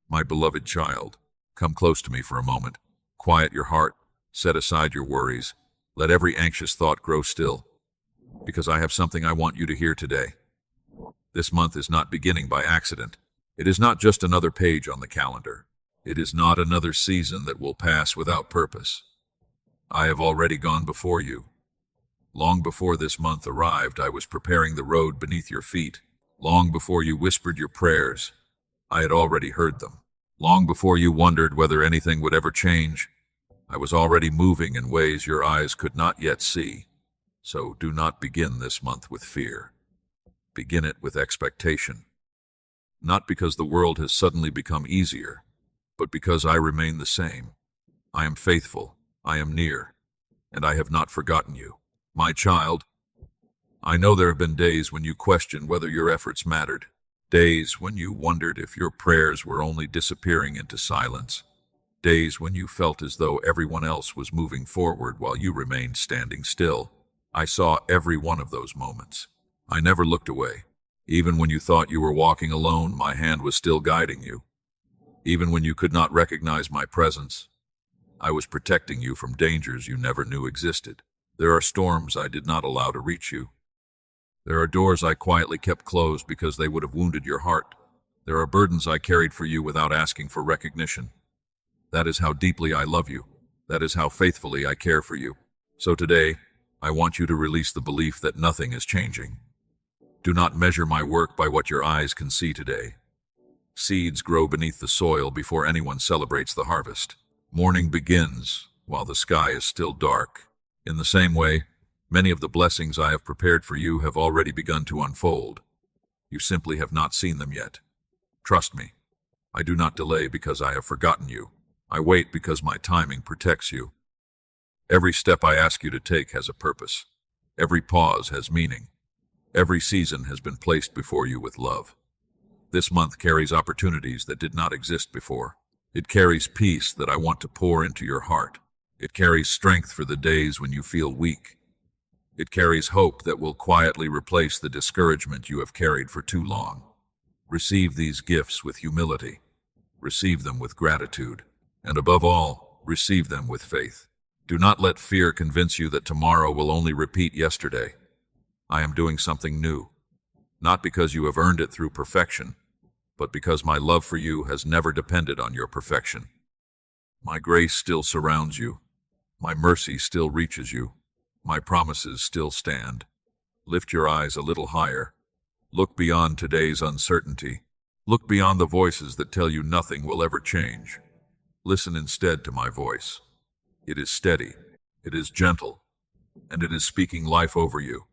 My beloved child, come close to me for a moment. Quiet your heart, set aside your worries, let every anxious thought grow still, because I have something I want you to hear today. This month is not beginning by accident. It is not just another page on the calendar. It is not another season that will pass without purpose. I have already gone before you. Long before this month arrived, I was preparing the road beneath your feet. Long before you whispered your prayers, I had already heard them. Long before you wondered whether anything would ever change, I was already moving in ways your eyes could not yet see. So do not begin this month with fear. Begin it with expectation. Not because the world has suddenly become easier, but because I remain the same. I am faithful, I am near, and I have not forgotten you. My child, I know there have been days when you questioned whether your efforts mattered, days when you wondered if your prayers were only disappearing into silence, days when you felt as though everyone else was moving forward while you remained standing still. I saw every one of those moments. I never looked away. Even when you thought you were walking alone, my hand was still guiding you. Even when you could not recognize my presence, I was protecting you from dangers you never knew existed. There are storms I did not allow to reach you. There are doors I quietly kept closed because they would have wounded your heart. There are burdens I carried for you without asking for recognition. That is how deeply I love you. That is how faithfully I care for you. So today, I want you to release the belief that nothing is changing. Do not measure my work by what your eyes can see today. Seeds grow beneath the soil before anyone celebrates the harvest. Morning begins while the sky is still dark. In the same way, many of the blessings I have prepared for you have already begun to unfold. You simply have not seen them yet. Trust me, I do not delay because I have forgotten you. I wait because my timing protects you. Every step I ask you to take has a purpose. Every pause has meaning. Every season has been placed before you with love. This month carries opportunities that did not exist before. It carries peace that I want to pour into your heart. It carries strength for the days when you feel weak. It carries hope that will quietly replace the discouragement you have carried for too long. Receive these gifts with humility. Receive them with gratitude. And above all, receive them with faith. Do not let fear convince you that tomorrow will only repeat yesterday. I am doing something new, not because you have earned it through perfection, but because my love for you has never depended on your perfection. My grace still surrounds you. My mercy still reaches you. My promises still stand. Lift your eyes a little higher. Look beyond today's uncertainty. Look beyond the voices that tell you nothing will ever change. Listen instead to my voice. It is steady, it is gentle, and it is speaking life over you.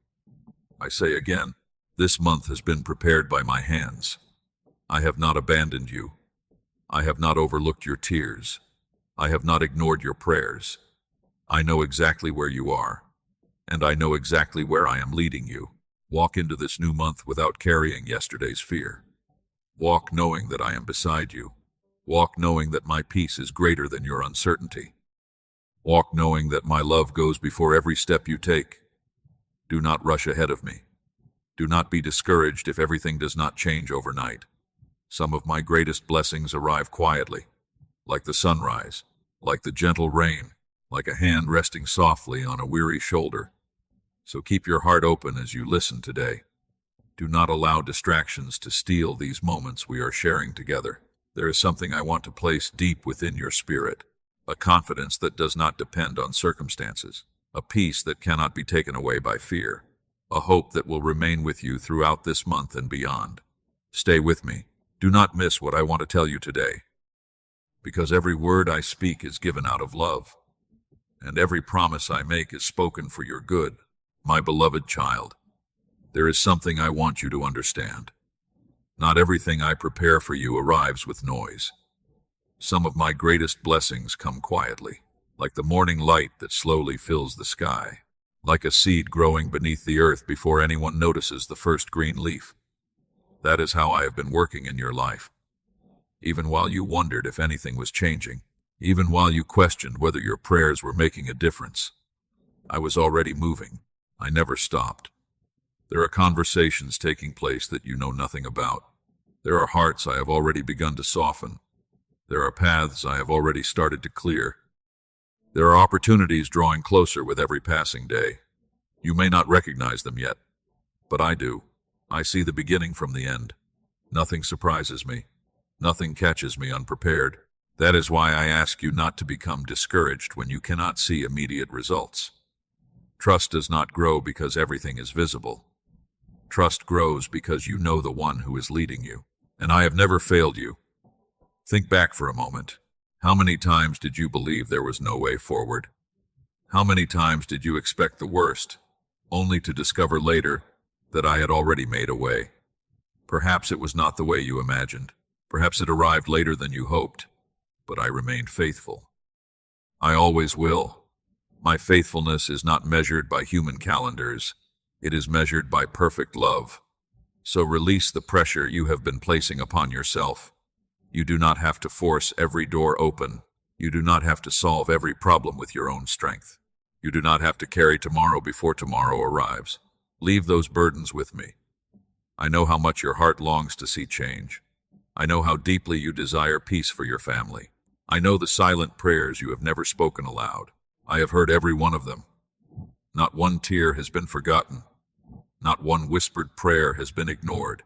I say again, this month has been prepared by my hands. I have not abandoned you. I have not overlooked your tears. I have not ignored your prayers. I know exactly where you are, and I know exactly where I am leading you. Walk into this new month without carrying yesterday's fear. Walk knowing that I am beside you. Walk knowing that my peace is greater than your uncertainty. Walk knowing that my love goes before every step you take. Do not rush ahead of me. Do not be discouraged if everything does not change overnight. Some of my greatest blessings arrive quietly, like the sunrise, like the gentle rain, like a hand resting softly on a weary shoulder. So keep your heart open as you listen today. Do not allow distractions to steal these moments we are sharing together. There is something I want to place deep within your spirit. A confidence that does not depend on circumstances, a peace that cannot be taken away by fear, a hope that will remain with you throughout this month and beyond. Stay with me. Do not miss what I want to tell you today, because every word I speak is given out of love, and every promise I make is spoken for your good. My beloved child, there is something I want you to understand. Not everything I prepare for you arrives with noise. Some of my greatest blessings come quietly, like the morning light that slowly fills the sky, like a seed growing beneath the earth before anyone notices the first green leaf. That is how I have been working in your life. Even while you wondered if anything was changing, even while you questioned whether your prayers were making a difference, I was already moving. I never stopped. There are conversations taking place that you know nothing about. There are hearts I have already begun to soften. There are paths I have already started to clear. There are opportunities drawing closer with every passing day. You may not recognize them yet, but I do. I see the beginning from the end. Nothing surprises me. Nothing catches me unprepared. That is why I ask you not to become discouraged when you cannot see immediate results. Trust does not grow because everything is visible. Trust grows because you know the one who is leading you. And I have never failed you. Think back for a moment. How many times did you believe there was no way forward? How many times did you expect the worst, only to discover later that I had already made a way? Perhaps it was not the way you imagined. Perhaps it arrived later than you hoped. But I remained faithful. I always will. My faithfulness is not measured by human calendars. It is measured by perfect love. So release the pressure you have been placing upon yourself. You do not have to force every door open. You do not have to solve every problem with your own strength. You do not have to carry tomorrow before tomorrow arrives. Leave those burdens with me. I know how much your heart longs to see change. I know how deeply you desire peace for your family. I know the silent prayers you have never spoken aloud. I have heard every one of them. Not one tear has been forgotten. Not one whispered prayer has been ignored.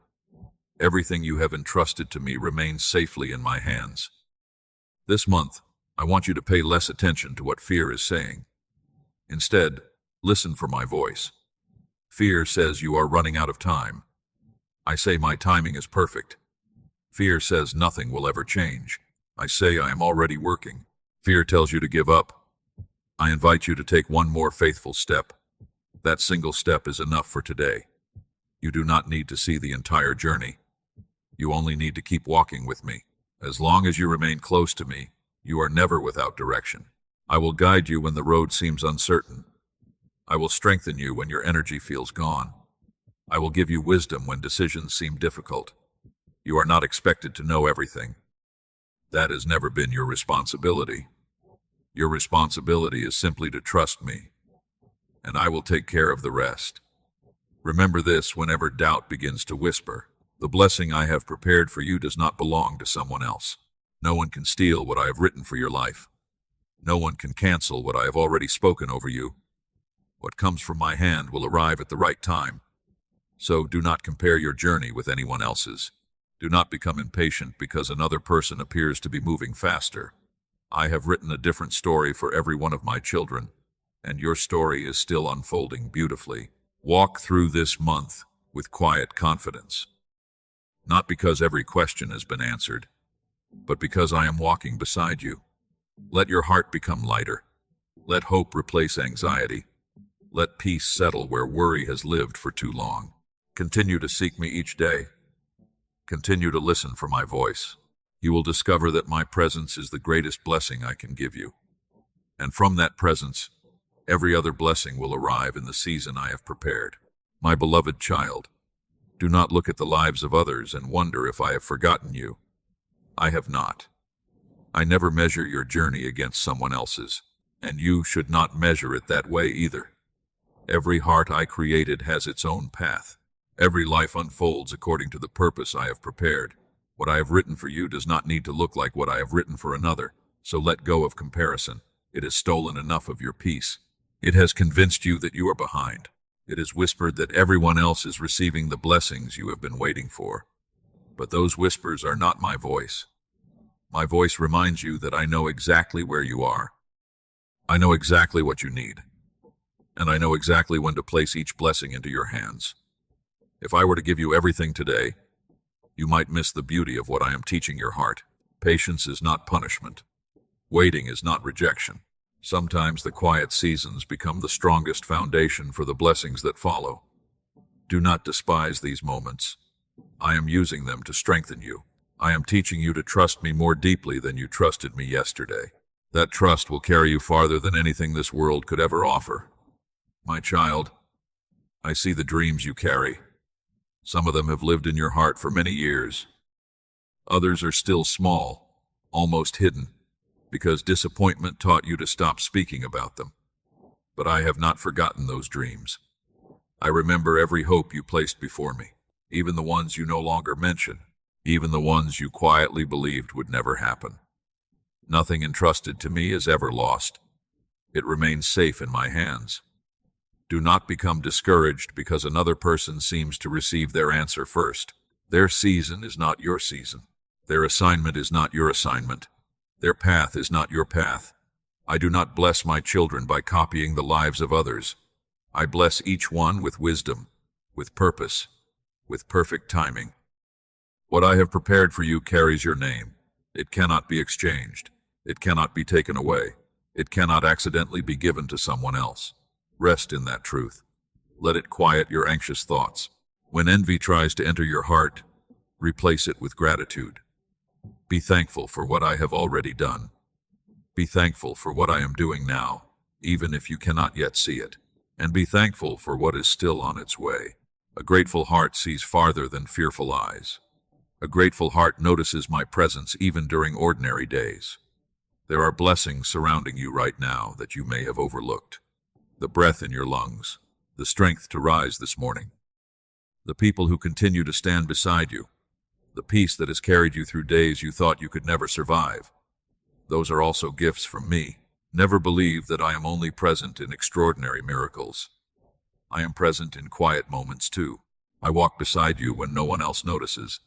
Everything you have entrusted to me remains safely in my hands. This month, I want you to pay less attention to what fear is saying. Instead, listen for my voice. Fear says you are running out of time. I say my timing is perfect. Fear says nothing will ever change. I say I am already working. Fear tells you to give up. I invite you to take one more faithful step. That single step is enough for today. You do not need to see the entire journey. You only need to keep walking with me. As long as you remain close to me, you are never without direction. I will guide you when the road seems uncertain. I will strengthen you when your energy feels gone. I will give you wisdom when decisions seem difficult. You are not expected to know everything. That has never been your responsibility. Your responsibility is simply to trust me, and I will take care of the rest. Remember this whenever doubt begins to whisper. The blessing I have prepared for you does not belong to someone else. No one can steal what I have written for your life. No one can cancel what I have already spoken over you. What comes from my hand will arrive at the right time. So do not compare your journey with anyone else's. Do not become impatient because another person appears to be moving faster. I have written a different story for every one of my children, and your story is still unfolding beautifully. Walk through this month with quiet confidence. Not because every question has been answered, but because I am walking beside you. Let your heart become lighter. Let hope replace anxiety. Let peace settle where worry has lived for too long. Continue to seek me each day. Continue to listen for my voice. You will discover that my presence is the greatest blessing I can give you. And from that presence, every other blessing will arrive in the season I have prepared. My beloved child, do not look at the lives of others and wonder if I have forgotten you. I have not. I never measure your journey against someone else's, and you should not measure it that way either. Every heart I created has its own path. Every life unfolds according to the purpose I have prepared. What I have written for you does not need to look like what I have written for another, so let go of comparison. It has stolen enough of your peace. It has convinced you that you are behind. It has whispered that everyone else is receiving the blessings you have been waiting for. But those whispers are not my voice. My voice reminds you that I know exactly where you are. I know exactly what you need. And I know exactly when to place each blessing into your hands. If I were to give you everything today, you might miss the beauty of what I am teaching your heart. Patience is not punishment. Waiting is not rejection. Sometimes the quiet seasons become the strongest foundation for the blessings that follow. Do not despise these moments. I am using them to strengthen you. I am teaching you to trust me more deeply than you trusted me yesterday. That trust will carry you farther than anything this world could ever offer. My child, I see the dreams you carry. Some of them have lived in your heart for many years. Others are still small, almost hidden, because disappointment taught you to stop speaking about them. But I have not forgotten those dreams. I remember every hope you placed before me, even the ones you no longer mention, even the ones you quietly believed would never happen. Nothing entrusted to me is ever lost. It remains safe in my hands. Do not become discouraged because another person seems to receive their answer first. Their season is not your season. Their assignment is not your assignment. Their path is not your path. I do not bless my children by copying the lives of others. I bless each one with wisdom, with purpose, with perfect timing. What I have prepared for you carries your name. It cannot be exchanged. It cannot be taken away. It cannot accidentally be given to someone else. Rest in that truth. Let it quiet your anxious thoughts. When envy tries to enter your heart, replace it with gratitude. Be thankful for what I have already done. Be thankful for what I am doing now, even if you cannot yet see it. And be thankful for what is still on its way. A grateful heart sees farther than fearful eyes. A grateful heart notices my presence even during ordinary days. There are blessings surrounding you right now that you may have overlooked. The breath in your lungs, the strength to rise this morning, the people who continue to stand beside you, the peace that has carried you through days you thought you could never survive. Those are also gifts from me. Never believe that I am only present in extraordinary miracles. I am present in quiet moments too. I walk beside you when no one else notices.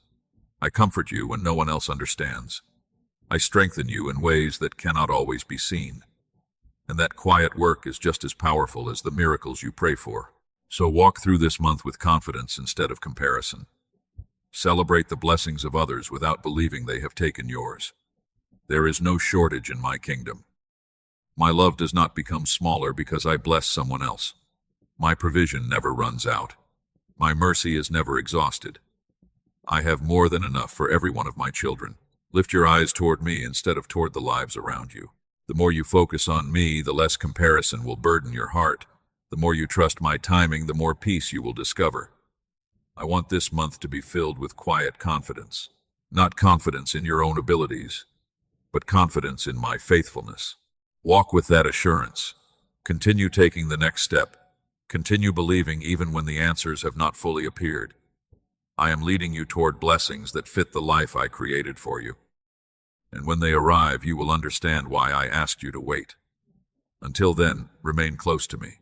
I comfort you when no one else understands. I strengthen you in ways that cannot always be seen. And that quiet work is just as powerful as the miracles you pray for. So walk through this month with confidence instead of comparison. Celebrate the blessings of others without believing they have taken yours. There is no shortage in my kingdom. My love does not become smaller because I bless someone else. My provision never runs out. My mercy is never exhausted. I have more than enough for every one of my children. Lift your eyes toward me instead of toward the lives around you. The more you focus on me, the less comparison will burden your heart. The more you trust my timing, the more peace you will discover. I want this month to be filled with quiet confidence. Not confidence in your own abilities, but confidence in my faithfulness. Walk with that assurance. Continue taking the next step. Continue believing even when the answers have not fully appeared. I am leading you toward blessings that fit the life I created for you. And when they arrive, you will understand why I asked you to wait. Until then, remain close to me.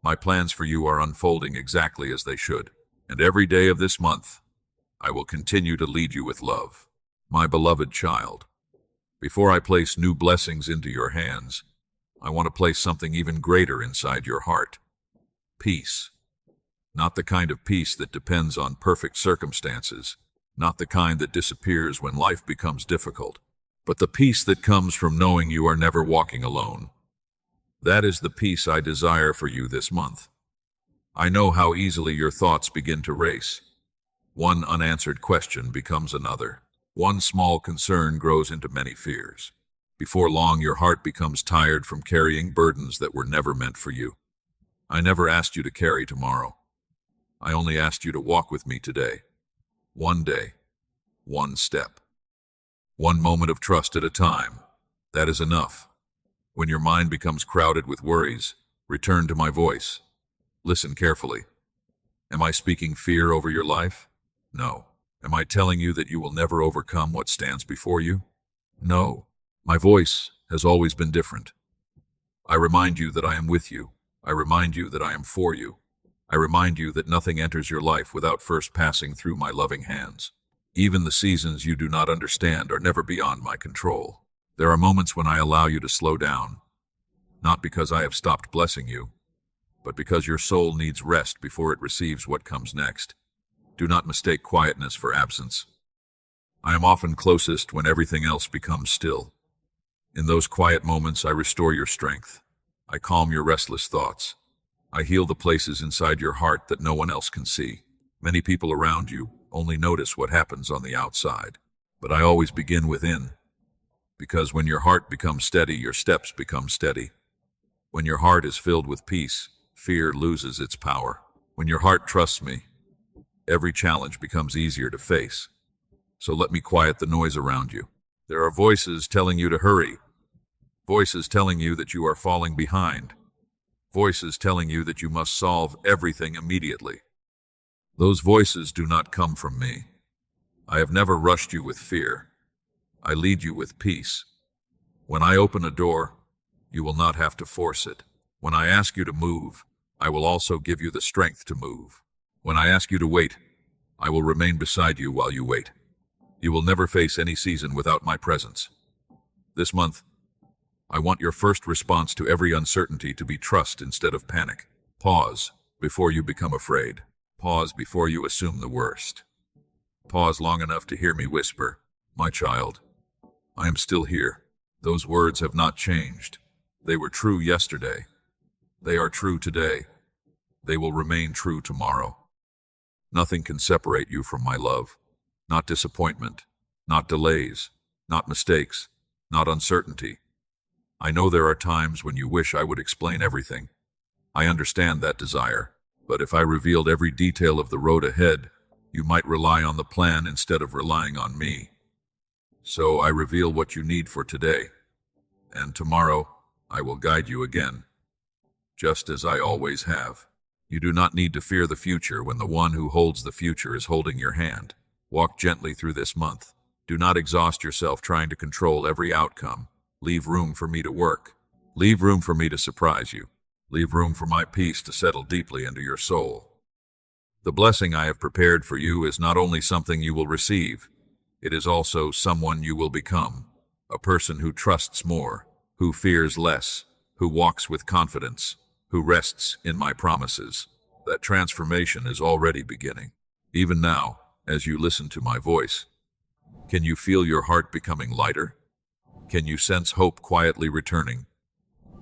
My plans for you are unfolding exactly as they should. And every day of this month, I will continue to lead you with love. My beloved child, before I place new blessings into your hands, I want to place something even greater inside your heart. Peace. Not the kind of peace that depends on perfect circumstances, not the kind that disappears when life becomes difficult, but the peace that comes from knowing you are never walking alone. That is the peace I desire for you this month. I know how easily your thoughts begin to race. One unanswered question becomes another. One small concern grows into many fears. Before long, your heart becomes tired from carrying burdens that were never meant for you. I never asked you to carry tomorrow. I only asked you to walk with me today. One day, one step, one moment of trust at a time. That is enough. When your mind becomes crowded with worries, return to my voice. Listen carefully. Am I speaking fear over your life? No. Am I telling you that you will never overcome what stands before you? No. My voice has always been different. I remind you that I am with you. I remind you that I am for you. I remind you that nothing enters your life without first passing through my loving hands. Even the seasons you do not understand are never beyond my control. There are moments when I allow you to slow down, not because I have stopped blessing you, but because your soul needs rest before it receives what comes next. Do not mistake quietness for absence. I am often closest when everything else becomes still. In those quiet moments, I restore your strength. I calm your restless thoughts. I heal the places inside your heart that no one else can see. Many people around you only notice what happens on the outside, but I always begin within. Because when your heart becomes steady, your steps become steady. When your heart is filled with peace, fear loses its power. When your heart trusts me, every challenge becomes easier to face. So let me quiet the noise around you. There are voices telling you to hurry. Voices telling you that you are falling behind. Voices telling you that you must solve everything immediately. Those voices do not come from me. I have never rushed you with fear. I lead you with peace. When I open a door, you will not have to force it. When I ask you to move, I will also give you the strength to move. When I ask you to wait, I will remain beside you while you wait. You will never face any season without my presence. This month, I want your first response to every uncertainty to be trust instead of panic. Pause before you become afraid. Pause before you assume the worst. Pause long enough to hear me whisper, "My child, I am still here." Those words have not changed. They were true yesterday. They are true today. They will remain true tomorrow. Nothing can separate you from my love. Not disappointment, not delays, not mistakes, not uncertainty. I know there are times when you wish I would explain everything. I understand that desire, but if I revealed every detail of the road ahead, you might rely on the plan instead of relying on me. So I reveal what you need for today, and tomorrow I will guide you again, just as I always have. You do not need to fear the future when the one who holds the future is holding your hand. Walk gently through this month. Do not exhaust yourself trying to control every outcome. Leave room for me to work. Leave room for me to surprise you. Leave room for my peace to settle deeply into your soul. The blessing I have prepared for you is not only something you will receive, it is also someone you will become. A person who trusts more, who fears less, who walks with confidence, who rests in my promises. That transformation is already beginning. Even now, as you listen to my voice, can you feel your heart becoming lighter? Can you sense hope quietly returning?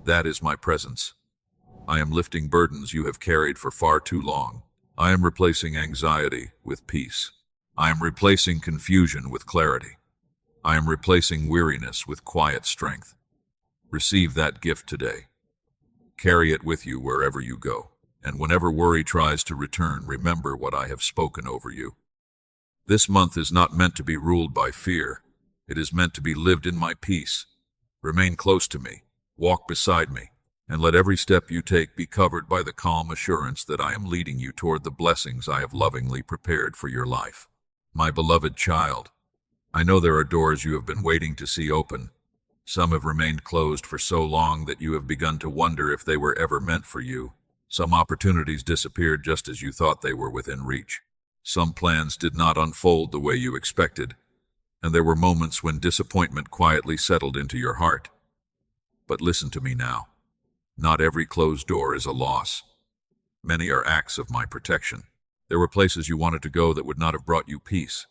That is my presence. I am lifting burdens you have carried for far too long. I am replacing anxiety with peace. I am replacing confusion with clarity. I am replacing weariness with quiet strength. Receive that gift today. Carry it with you wherever you go. And whenever worry tries to return, remember what I have spoken over you. This month is not meant to be ruled by fear. It is meant to be lived in my peace. Remain close to me, walk beside me, and let every step you take be covered by the calm assurance that I am leading you toward the blessings I have lovingly prepared for your life. My beloved child, I know there are doors you have been waiting to see open. Some have remained closed for so long that you have begun to wonder if they were ever meant for you. Some opportunities disappeared just as you thought they were within reach. Some plans did not unfold the way you expected, and there were moments when disappointment quietly settled into your heart. But listen to me now. Not every closed door is a loss. Many are acts of my protection. There were places you wanted to go that would not have brought you peace.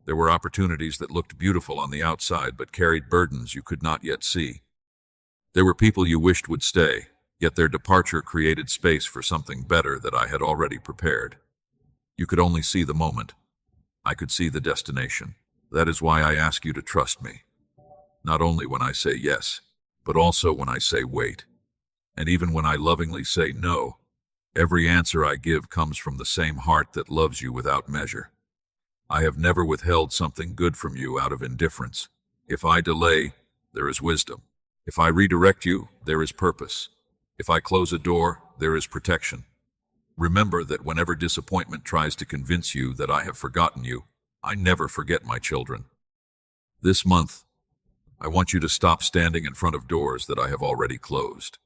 There were opportunities that looked beautiful on the outside but carried burdens you could not yet see. There were people you wished would stay, yet their departure created space for something better that I had already prepared. You could only see the moment. I could see the destination. That is why I ask you to trust me. Not only when I say yes, but also when I say wait. And even when I lovingly say no, every answer I give comes from the same heart that loves you without measure. I have never withheld something good from you out of indifference. If I delay, there is wisdom. If I redirect you, there is purpose. If I close a door, there is protection. Remember that whenever disappointment tries to convince you that I have forgotten you, I never forget my children. This month, I want you to stop standing in front of doors that I have already closed.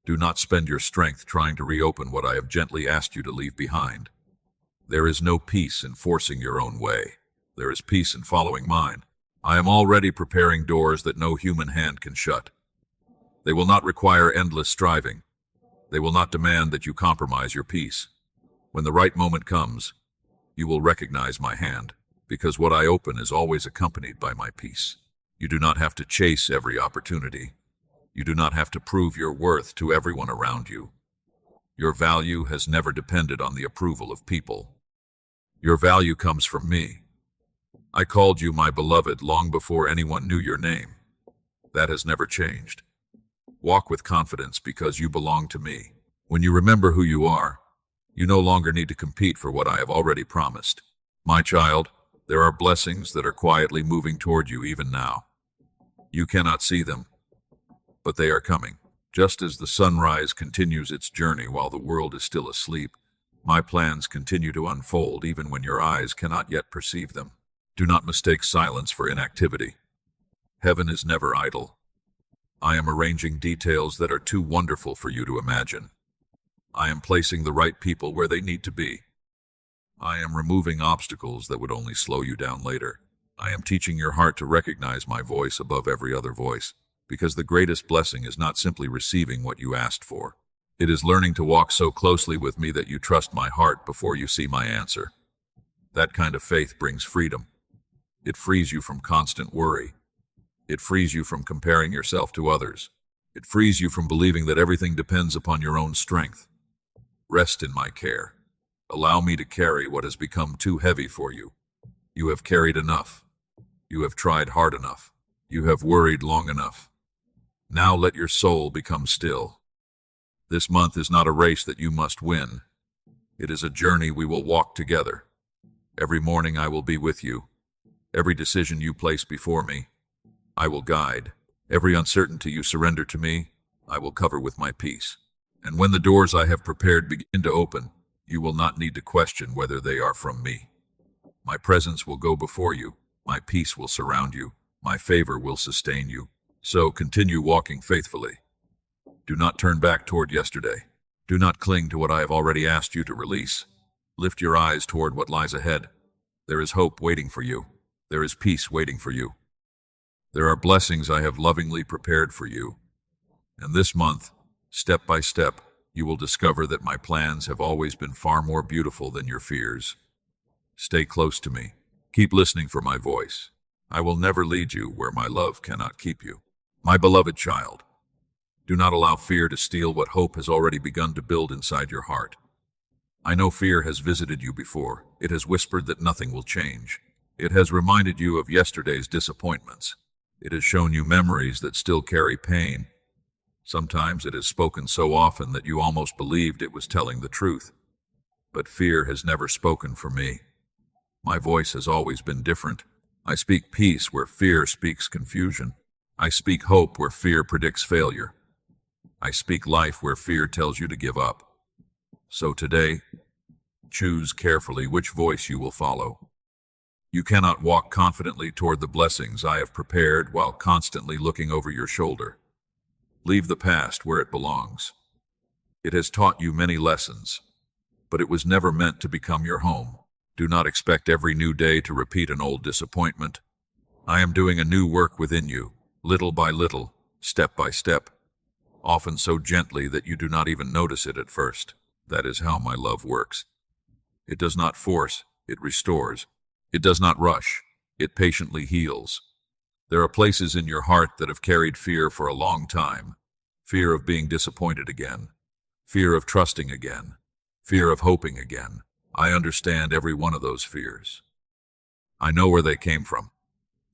Do not spend your strength trying to reopen what I have gently asked you to leave behind. There is no peace in forcing your own way. There is peace in following mine. I am already preparing doors that no human hand can shut. They will not require endless striving. They will not demand that you compromise your peace. When the right moment comes, you will recognize my hand, because what I open is always accompanied by my peace. You do not have to chase every opportunity. You do not have to prove your worth to everyone around you. Your value has never depended on the approval of people. Your value comes from me. I called you my beloved long before anyone knew your name. That has never changed. Walk with confidence because you belong to me. When you remember who you are, you no longer need to compete for what I have already promised. My child, there are blessings that are quietly moving toward you even now. You cannot see them, but they are coming. Just as the sunrise continues its journey while the world is still asleep, my plans continue to unfold even when your eyes cannot yet perceive them. Do not mistake silence for inactivity. Heaven is never idle. I am arranging details that are too wonderful for you to imagine. I am placing the right people where they need to be. I am removing obstacles that would only slow you down later. I am teaching your heart to recognize my voice above every other voice, because the greatest blessing is not simply receiving what you asked for. It is learning to walk so closely with me that you trust my heart before you see my answer. That kind of faith brings freedom. It frees you from constant worry. It frees you from comparing yourself to others. It frees you from believing that everything depends upon your own strength. Rest in my care. Allow me to carry what has become too heavy for you. You have carried enough. You have tried hard enough. You have worried long enough. Now let your soul become still. This month is not a race that you must win. It is a journey we will walk together. Every morning I will be with you. Every decision you place before me, I will guide. Every uncertainty you surrender to me, I will cover with my peace. And when the doors I have prepared begin to open, you will not need to question whether they are from me. My presence will go before you. My peace will surround you. My favor will sustain you. So continue walking faithfully. Do not turn back toward yesterday. Do not cling to what I have already asked you to release. Lift your eyes toward what lies ahead. There is hope waiting for you. There is peace waiting for you. There are blessings I have lovingly prepared for you. And this month, step by step, you will discover that my plans have always been far more beautiful than your fears. Stay close to me. Keep listening for my voice. I will never lead you where my love cannot keep you. My beloved child, do not allow fear to steal what hope has already begun to build inside your heart. I know fear has visited you before. It has whispered that nothing will change. It has reminded you of yesterday's disappointments. It has shown you memories that still carry pain. Sometimes it has spoken so often that you almost believed it was telling the truth. But fear has never spoken for me. My voice has always been different. I speak peace where fear speaks confusion. I speak hope where fear predicts failure. I speak life where fear tells you to give up. So today, choose carefully which voice you will follow. You cannot walk confidently toward the blessings I have prepared while constantly looking over your shoulder. Leave the past where it belongs. It has taught you many lessons, but it was never meant to become your home. Do not expect every new day to repeat an old disappointment. I am doing a new work within you, little by little, step by step, often so gently that you do not even notice it at first. That is how my love works. It does not force, it restores. It does not rush, it patiently heals. There are places in your heart that have carried fear for a long time. Fear of being disappointed again. Fear of trusting again. Fear of hoping again. I understand every one of those fears. I know where they came from.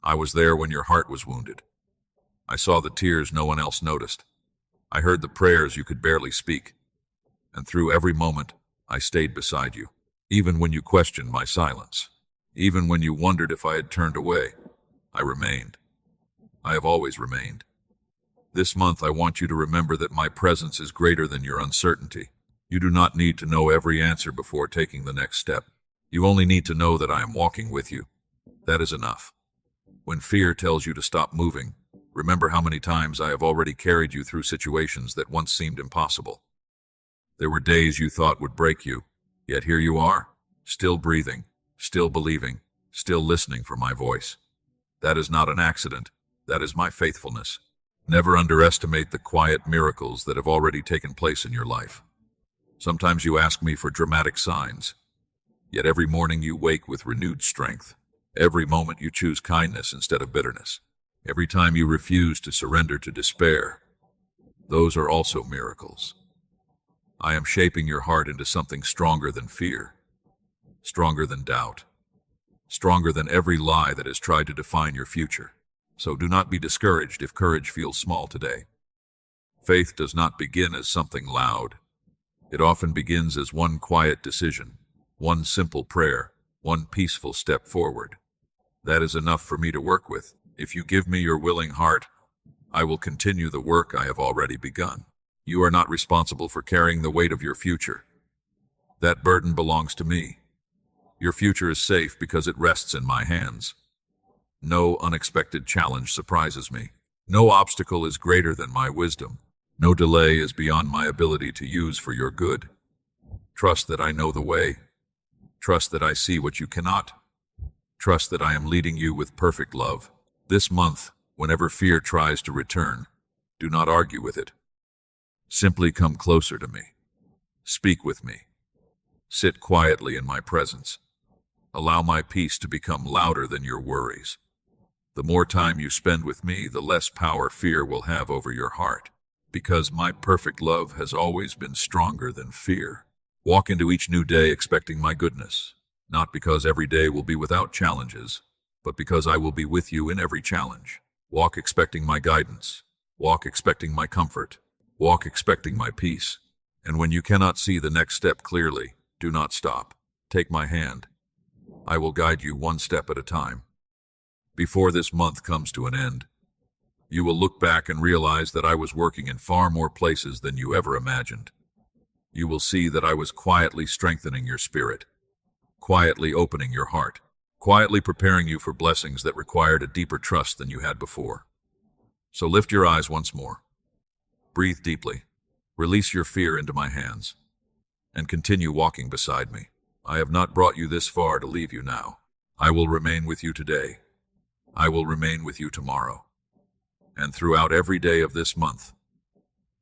I was there when your heart was wounded. I saw the tears no one else noticed. I heard the prayers you could barely speak. And through every moment, I stayed beside you. Even when you questioned my silence. Even when you wondered if I had turned away, I remained. I have always remained. This month I want you to remember that my presence is greater than your uncertainty. You do not need to know every answer before taking the next step. You only need to know that I am walking with you. That is enough. When fear tells you to stop moving, remember how many times I have already carried you through situations that once seemed impossible. There were days you thought would break you, yet here you are, still breathing, still believing, still listening for my voice. That is not an accident. That is my faithfulness. Never underestimate the quiet miracles that have already taken place in your life. Sometimes you ask me for dramatic signs, yet every morning you wake with renewed strength. Every moment you choose kindness instead of bitterness. Every time you refuse to surrender to despair. Those are also miracles. I am shaping your heart into something stronger than fear, stronger than doubt, stronger than every lie that has tried to define your future. So do not be discouraged if courage feels small today. Faith does not begin as something loud. It often begins as one quiet decision, one simple prayer, one peaceful step forward. That is enough for me to work with. If you give me your willing heart, I will continue the work I have already begun. You are not responsible for carrying the weight of your future. That burden belongs to me. Your future is safe because it rests in my hands. No unexpected challenge surprises me. No obstacle is greater than my wisdom. No delay is beyond my ability to use for your good. Trust that I know the way. Trust that I see what you cannot. Trust that I am leading you with perfect love. This month, whenever fear tries to return, do not argue with it. Simply come closer to me. Speak with me. Sit quietly in my presence. Allow my peace to become louder than your worries. The more time you spend with me, the less power fear will have over your heart, because my perfect love has always been stronger than fear. Walk into each new day expecting my goodness, not because every day will be without challenges, but because I will be with you in every challenge. Walk expecting my guidance. Walk expecting my comfort. Walk expecting my peace. And when you cannot see the next step clearly, do not stop. Take my hand. I will guide you one step at a time. Before this month comes to an end, you will look back and realize that I was working in far more places than you ever imagined. You will see that I was quietly strengthening your spirit, quietly opening your heart, quietly preparing you for blessings that required a deeper trust than you had before. So lift your eyes once more. Breathe deeply. Release your fear into my hands, and continue walking beside me. I have not brought you this far to leave you now. I will remain with you today. I will remain with you tomorrow. And throughout every day of this month,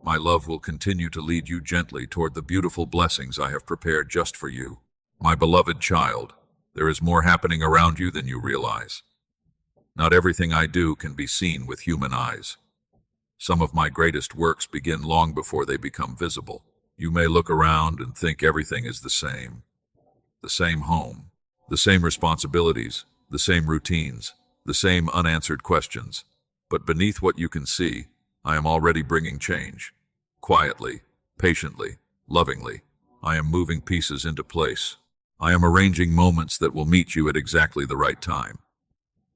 my love will continue to lead you gently toward the beautiful blessings I have prepared just for you. My beloved child, there is more happening around you than you realize. Not everything I do can be seen with human eyes. Some of my greatest works begin long before they become visible. You may look around and think everything is the same. The same home, the same responsibilities, the same routines, the same unanswered questions. But beneath what you can see, I am already bringing change. Quietly, patiently, lovingly, I am moving pieces into place. I am arranging moments that will meet you at exactly the right time.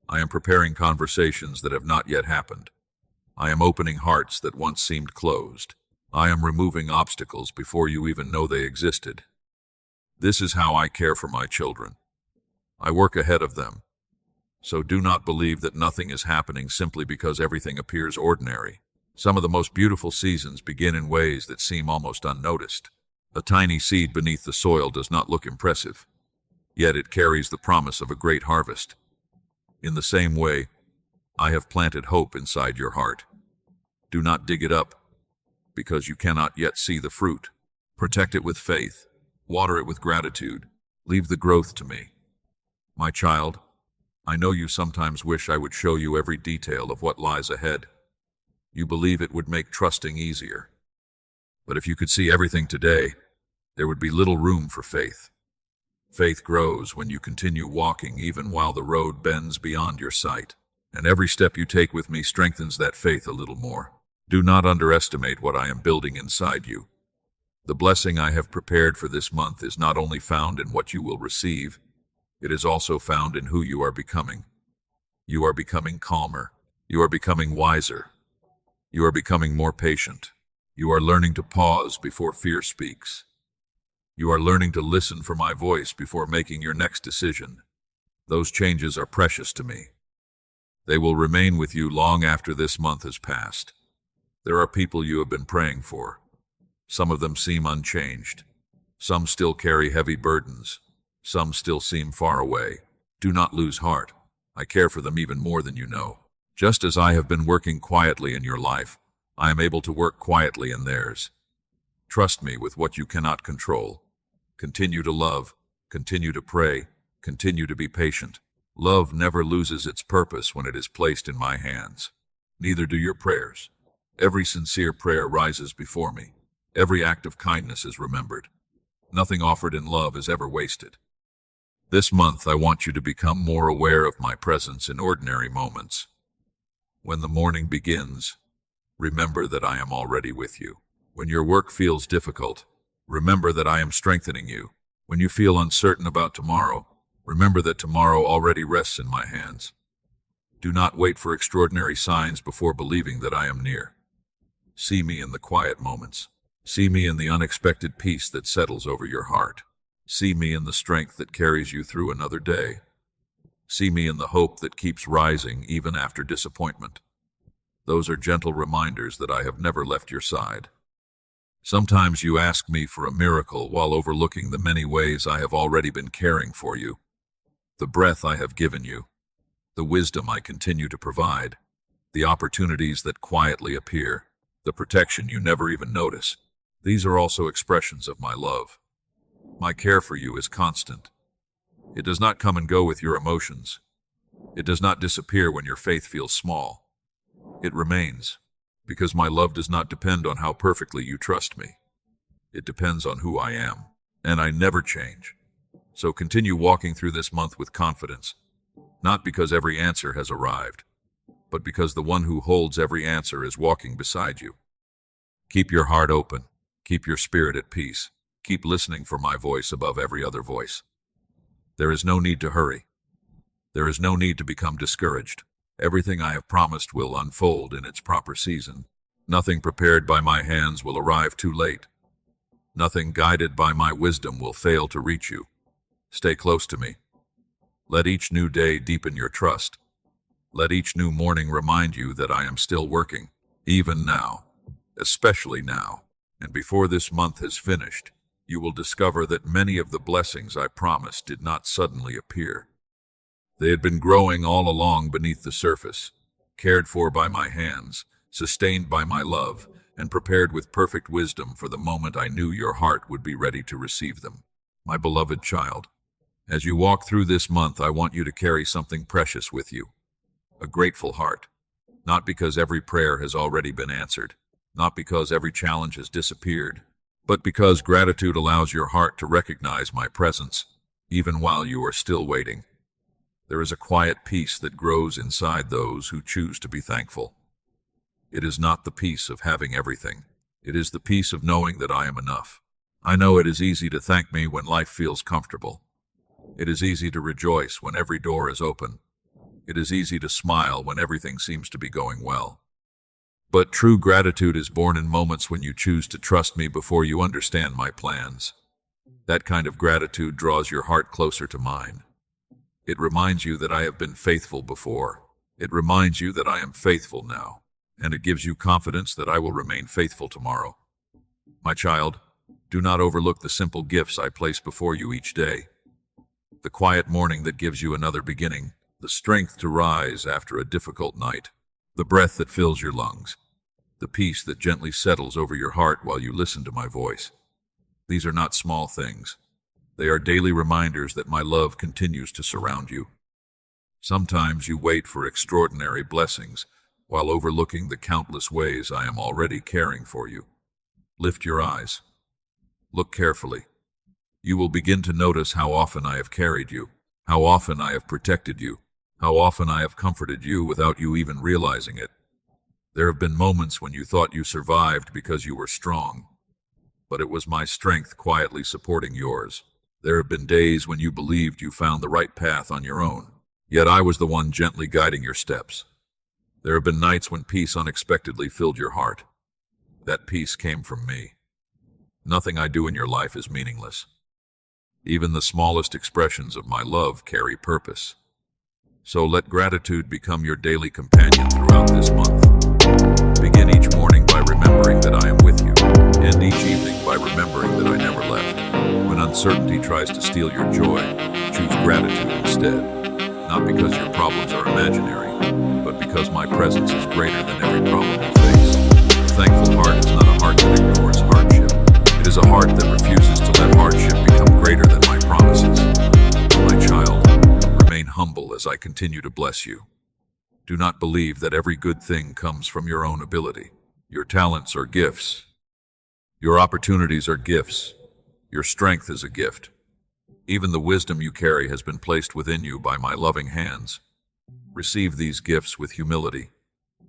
I am preparing conversations that have not yet happened. I am opening hearts that once seemed closed. I am removing obstacles before you even know they existed. This is how I care for my children. I work ahead of them. So do not believe that nothing is happening simply because everything appears ordinary. Some of the most beautiful seasons begin in ways that seem almost unnoticed. A tiny seed beneath the soil does not look impressive, yet it carries the promise of a great harvest. In the same way, I have planted hope inside your heart. Do not dig it up, because you cannot yet see the fruit. Protect it with faith. Water it with gratitude. Leave the growth to me. My child, I know you sometimes wish I would show you every detail of what lies ahead. You believe it would make trusting easier. But if you could see everything today, there would be little room for faith. Faith grows when you continue walking even while the road bends beyond your sight. And every step you take with me strengthens that faith a little more. Do not underestimate what I am building inside you. The blessing I have prepared for this month is not only found in what you will receive, it is also found in who you are becoming. You are becoming calmer. You are becoming wiser. You are becoming more patient. You are learning to pause before fear speaks. You are learning to listen for my voice before making your next decision. Those changes are precious to me. They will remain with you long after this month has passed. There are people you have been praying for. Some of them seem unchanged. Some still carry heavy burdens. Some still seem far away. Do not lose heart. I care for them even more than you know. Just as I have been working quietly in your life, I am able to work quietly in theirs. Trust me with what you cannot control. Continue to love. Continue to pray. Continue to be patient. Love never loses its purpose when it is placed in my hands. Neither do your prayers. Every sincere prayer rises before me. Every act of kindness is remembered. Nothing offered in love is ever wasted. This month, I want you to become more aware of my presence in ordinary moments. When the morning begins, remember that I am already with you. When your work feels difficult, remember that I am strengthening you. When you feel uncertain about tomorrow, remember that tomorrow already rests in my hands. Do not wait for extraordinary signs before believing that I am near. See me in the quiet moments. See me in the unexpected peace that settles over your heart. See me in the strength that carries you through another day. See me in the hope that keeps rising even after disappointment. Those are gentle reminders that I have never left your side. Sometimes you ask me for a miracle while overlooking the many ways I have already been caring for you. The breath I have given you, the wisdom I continue to provide, the opportunities that quietly appear, the protection you never even notice. These are also expressions of my love. My care for you is constant. It does not come and go with your emotions. It does not disappear when your faith feels small. It remains, because my love does not depend on how perfectly you trust me. It depends on who I am, and I never change. So continue walking through this month with confidence, not because every answer has arrived, but because the one who holds every answer is walking beside you. Keep your heart open. Keep your spirit at peace. Keep listening for my voice above every other voice. There is no need to hurry. There is no need to become discouraged. Everything I have promised will unfold in its proper season. Nothing prepared by my hands will arrive too late. Nothing guided by my wisdom will fail to reach you. Stay close to me. Let each new day deepen your trust. Let each new morning remind you that I am still working, even now, especially now. And before this month has finished, you will discover that many of the blessings I promised did not suddenly appear. They had been growing all along beneath the surface, cared for by my hands, sustained by my love, and prepared with perfect wisdom for the moment I knew your heart would be ready to receive them. My beloved child, as you walk through this month, I want you to carry something precious with you. A grateful heart, not because every prayer has already been answered, not because every challenge has disappeared, but because gratitude allows your heart to recognize my presence, even while you are still waiting. There is a quiet peace that grows inside those who choose to be thankful. It is not the peace of having everything. It is the peace of knowing that I am enough. I know it is easy to thank me when life feels comfortable. It is easy to rejoice when every door is open. It is easy to smile when everything seems to be going well. But true gratitude is born in moments when you choose to trust me before you understand my plans. That kind of gratitude draws your heart closer to mine. It reminds you that I have been faithful before. It reminds you that I am faithful now. And it gives you confidence that I will remain faithful tomorrow. My child, do not overlook the simple gifts I place before you each day. The quiet morning that gives you another beginning, the strength to rise after a difficult night, the breath that fills your lungs, the peace that gently settles over your heart while you listen to my voice. These are not small things. They are daily reminders that my love continues to surround you. Sometimes you wait for extraordinary blessings while overlooking the countless ways I am already caring for you. Lift your eyes. Look carefully. You will begin to notice how often I have carried you, how often I have protected you, how often I have comforted you without you even realizing it. There have been moments when you thought you survived because you were strong, but it was my strength quietly supporting yours. There have been days when you believed you found the right path on your own, yet I was the one gently guiding your steps. There have been nights when peace unexpectedly filled your heart. That peace came from me. Nothing I do in your life is meaningless. Even the smallest expressions of my love carry purpose. So let gratitude become your daily companion throughout this month. Begin each morning by remembering that I am with you, and each evening by remembering that I never left. When uncertainty tries to steal your joy, choose gratitude instead. Not because your problems are imaginary, but because my presence is greater than every problem you face. A thankful heart is not a heart that ignores hardship. It is a heart that refuses to let hardship become greater than my promises. My child, remain humble as I continue to bless you. Do not believe that every good thing comes from your own ability. Your talents are gifts. Your opportunities are gifts. Your strength is a gift. Even the wisdom you carry has been placed within you by my loving hands. Receive these gifts with humility.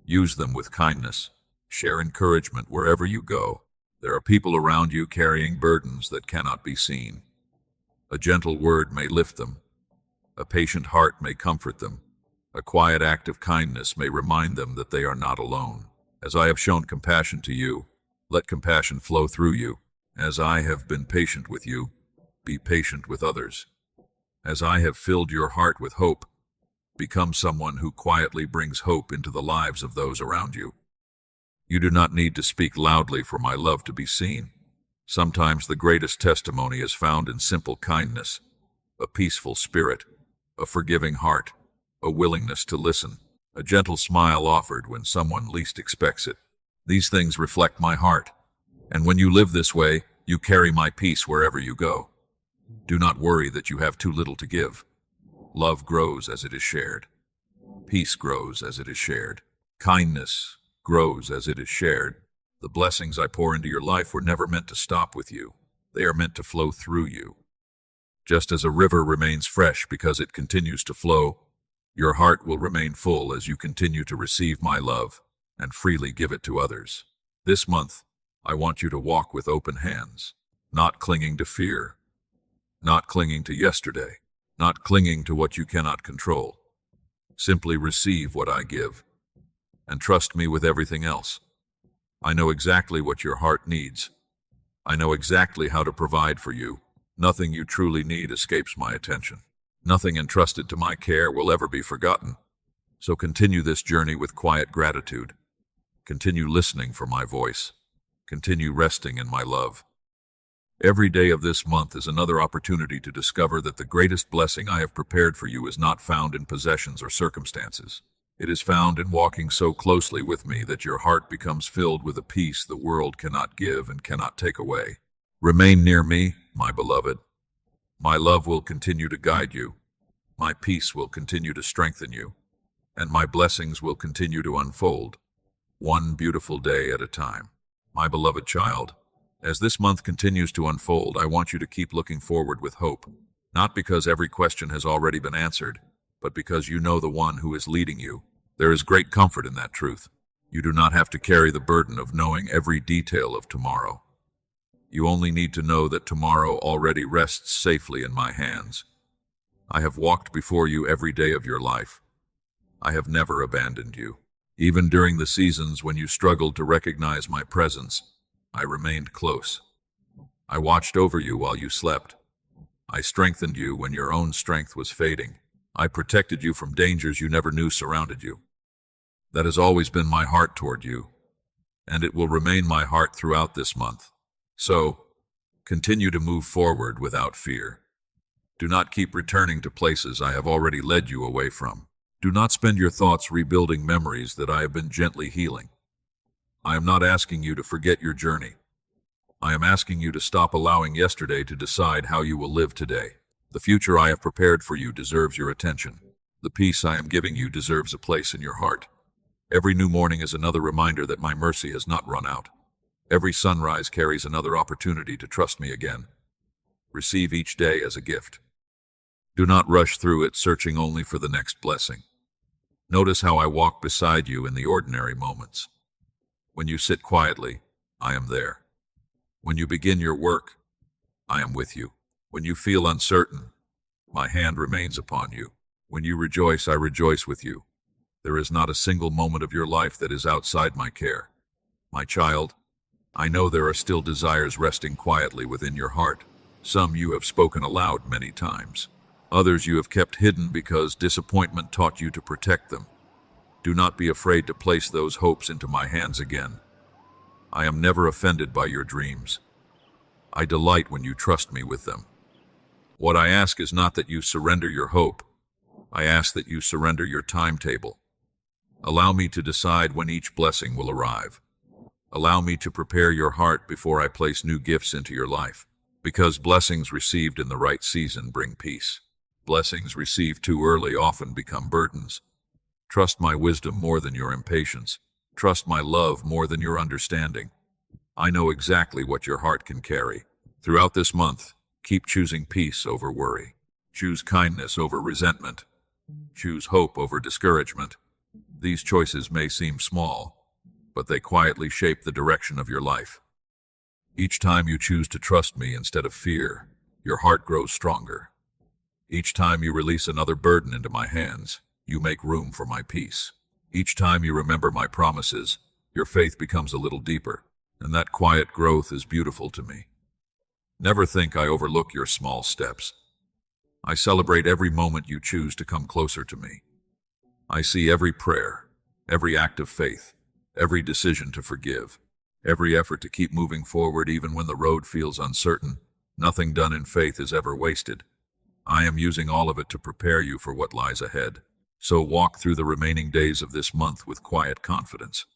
Use them with kindness. Share encouragement wherever you go. There are people around you carrying burdens that cannot be seen. A gentle word may lift them. A patient heart may comfort them. A quiet act of kindness may remind them that they are not alone. As I have shown compassion to you, let compassion flow through you. As I have been patient with you, be patient with others. As I have filled your heart with hope, Become someone who quietly brings hope into the lives of those around you. You do not need to speak loudly for my love to be seen. Sometimes the greatest testimony is found in simple kindness, a peaceful spirit, a forgiving heart, a willingness to listen, a gentle smile offered when someone least expects it. These things reflect my heart, and when you live this way, you carry my peace wherever you go. Do not worry that you have too little to give. Love grows as it is shared. Peace grows as it is shared. Kindness grows as it is shared. The blessings I pour into your life were never meant to stop with you. They are meant to flow through you. Just as a river remains fresh because it continues to flow, your heart will remain full as you continue to receive my love and freely give it to others. This month, I want you to walk with open hands, not clinging to fear, not clinging to yesterday, not clinging to what you cannot control. Simply receive what I give, and trust me with everything else. I know exactly what your heart needs. I know exactly how to provide for you. Nothing you truly need escapes my attention. Nothing entrusted to my care will ever be forgotten. So continue this journey with quiet gratitude. Continue listening for my voice. Continue resting in my love. Every day of this month is another opportunity to discover that the greatest blessing I have prepared for you is not found in possessions or circumstances. It is found in walking so closely with me that your heart becomes filled with a peace the world cannot give and cannot take away. Remain near me, my beloved. My love will continue to guide you. My peace will continue to strengthen you. And my blessings will continue to unfold, one beautiful day at a time. My beloved child, as this month continues to unfold, I want you to keep looking forward with hope, not because every question has already been answered, but because you know the one who is leading you. There is great comfort in that truth. You do not have to carry the burden of knowing every detail of tomorrow. You only need to know that tomorrow already rests safely in my hands. I have walked before you every day of your life. I have never abandoned you. Even during the seasons when you struggled to recognize my presence, I remained close. I watched over you while you slept. I strengthened you when your own strength was fading. I protected you from dangers you never knew surrounded you. That has always been my heart toward you, and it will remain my heart throughout this month. So, continue to move forward without fear. Do not keep returning to places I have already led you away from. Do not spend your thoughts rebuilding memories that I have been gently healing. I am not asking you to forget your journey. I am asking you to stop allowing yesterday to decide how you will live today. The future I have prepared for you deserves your attention. The peace I am giving you deserves a place in your heart. Every new morning is another reminder that my mercy has not run out. Every sunrise carries another opportunity to trust me again. Receive each day as a gift. Do not rush through it searching only for the next blessing. Notice how I walk beside you in the ordinary moments. When you sit quietly, I am there. When you begin your work, I am with you. When you feel uncertain, my hand remains upon you. When you rejoice, I rejoice with you. There is not a single moment of your life that is outside my care. My child, I know there are still desires resting quietly within your heart. Some you have spoken aloud many times. Others you have kept hidden because disappointment taught you to protect them. Do not be afraid to place those hopes into my hands again. I am never offended by your dreams. I delight when you trust me with them. What I ask is not that you surrender your hope. I ask that you surrender your timetable. Allow me to decide when each blessing will arrive. Allow me to prepare your heart before I place new gifts into your life. Because blessings received in the right season bring peace. Blessings received too early often become burdens. Trust my wisdom more than your impatience. Trust my love more than your understanding. I know exactly what your heart can carry. Throughout this month, keep choosing peace over worry. Choose kindness over resentment. Choose hope over discouragement. These choices may seem small, but they quietly shape the direction of your life. Each time you choose to trust me instead of fear, your heart grows stronger. Each time you release another burden into my hands, you make room for my peace. Each time you remember my promises, your faith becomes a little deeper, and that quiet growth is beautiful to me. Never think I overlook your small steps. I celebrate every moment you choose to come closer to me. I see every prayer, every act of faith, every decision to forgive, every effort to keep moving forward even when the road feels uncertain. Nothing done in faith is ever wasted. I am using all of it to prepare you for what lies ahead. So walk through the remaining days of this month with quiet confidence.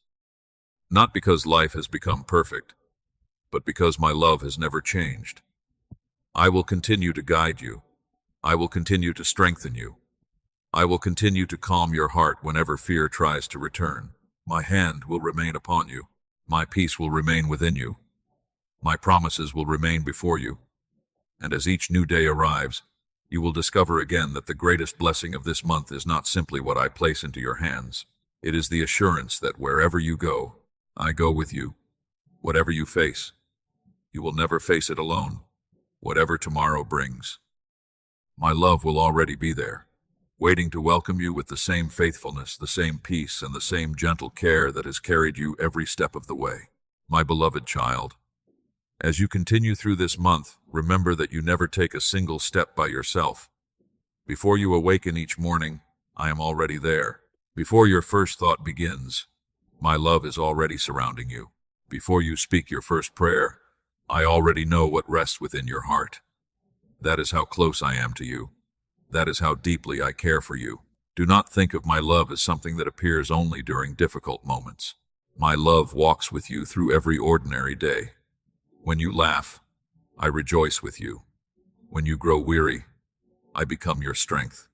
Not because life has become perfect, but because my love has never changed. I will continue to guide you. I will continue to strengthen you. I will continue to calm your heart whenever fear tries to return. My hand will remain upon you. My peace will remain within you. My promises will remain before you. And as each new day arrives, you will discover again that the greatest blessing of this month is not simply what I place into your hands. It is the assurance that wherever you go, I go with you. Whatever you face, you will never face it alone. Whatever tomorrow brings, my love will already be there, waiting to welcome you with the same faithfulness, the same peace, and the same gentle care that has carried you every step of the way. My beloved child, as you continue through this month, remember that you never take a single step by yourself. Before you awaken each morning, I am already there. Before your first thought begins, my love is already surrounding you. Before you speak your first prayer, I already know what rests within your heart. That is how close I am to you. That is how deeply I care for you. Do not think of my love as something that appears only during difficult moments. My love walks with you through every ordinary day. When you laugh, I rejoice with you. When you grow weary, I become your strength.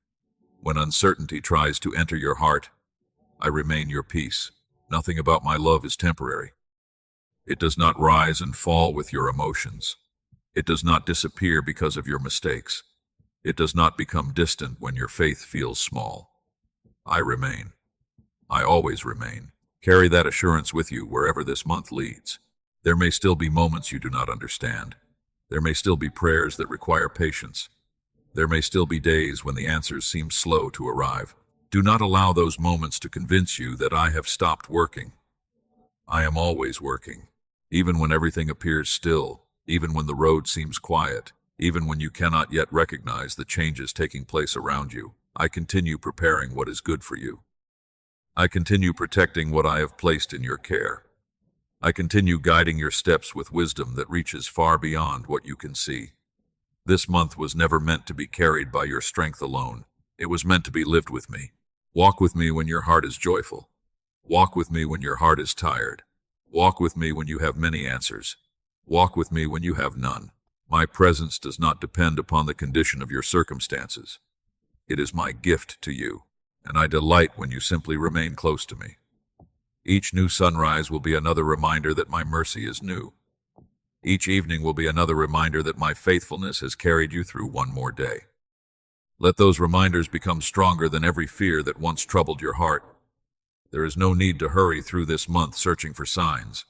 When uncertainty tries to enter your heart, I remain your peace. Nothing about my love is temporary. It does not rise and fall with your emotions. It does not disappear because of your mistakes. It does not become distant when your faith feels small. I remain. I always remain. Carry that assurance with you wherever this month leads. There may still be moments you do not understand. There may still be prayers that require patience. There may still be days when the answers seem slow to arrive. Do not allow those moments to convince you that I have stopped working. I am always working, even when everything appears still, even when the road seems quiet, even when you cannot yet recognize the changes taking place around you. I continue preparing what is good for you. I continue protecting what I have placed in your care. I continue guiding your steps with wisdom that reaches far beyond what you can see. This month was never meant to be carried by your strength alone. It was meant to be lived with me. Walk with me when your heart is joyful. Walk with me when your heart is tired. Walk with me when you have many answers. Walk with me when you have none. My presence does not depend upon the condition of your circumstances. It is my gift to you, and I delight when you simply remain close to me. Each new sunrise will be another reminder that my mercy is new. Each evening will be another reminder that my faithfulness has carried you through one more day. Let those reminders become stronger than every fear that once troubled your heart. There is no need to hurry through this month searching for signs.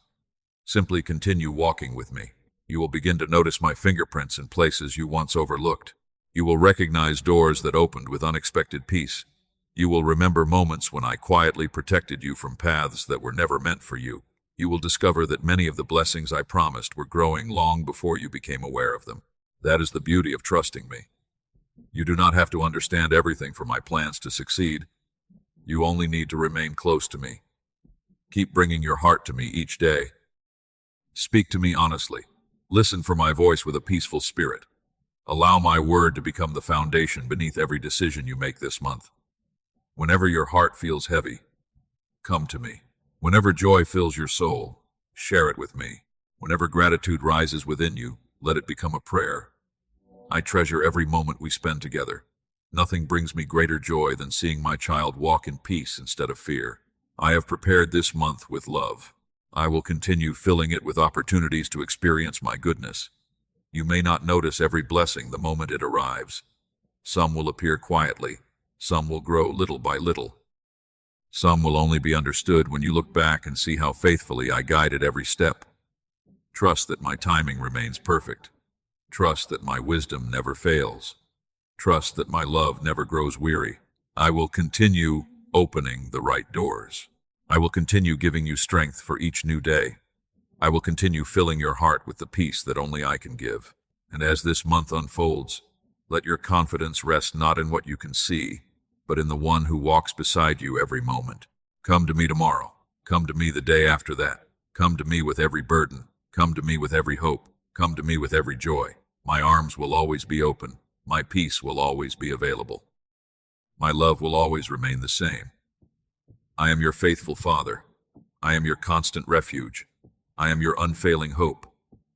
Simply continue walking with me. You will begin to notice my fingerprints in places you once overlooked. You will recognize doors that opened with unexpected peace. You will remember moments when I quietly protected you from paths that were never meant for you. You will discover that many of the blessings I promised were growing long before you became aware of them. That is the beauty of trusting me. You do not have to understand everything for my plans to succeed. You only need to remain close to me. Keep bringing your heart to me each day. Speak to me honestly. Listen for my voice with a peaceful spirit. Allow my word to become the foundation beneath every decision you make this month. Whenever your heart feels heavy, come to me. Whenever joy fills your soul, share it with me. Whenever gratitude rises within you, let it become a prayer. I treasure every moment we spend together. Nothing brings me greater joy than seeing my child walk in peace instead of fear. I have prepared this month with love. I will continue filling it with opportunities to experience my goodness. You may not notice every blessing the moment it arrives. Some will appear quietly. Some will grow little by little. Some will only be understood when you look back and see how faithfully I guided every step. Trust that my timing remains perfect. Trust that my wisdom never fails. Trust that my love never grows weary. I will continue opening the right doors. I will continue giving you strength for each new day. I will continue filling your heart with the peace that only I can give. And as this month unfolds, let your confidence rest not in what you can see, but in the one who walks beside you every moment. Come to me tomorrow. Come to me the day after that. Come to me with every burden. Come to me with every hope. Come to me with every joy. My arms will always be open. My peace will always be available. My love will always remain the same. I am your faithful Father. I am your constant refuge. I am your unfailing hope.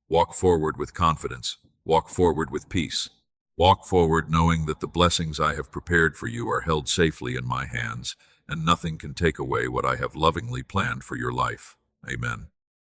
Walk forward with confidence. Walk forward with peace. Walk forward knowing that the blessings I have prepared for you are held safely in my hands, and nothing can take away what I have lovingly planned for your life. Amen.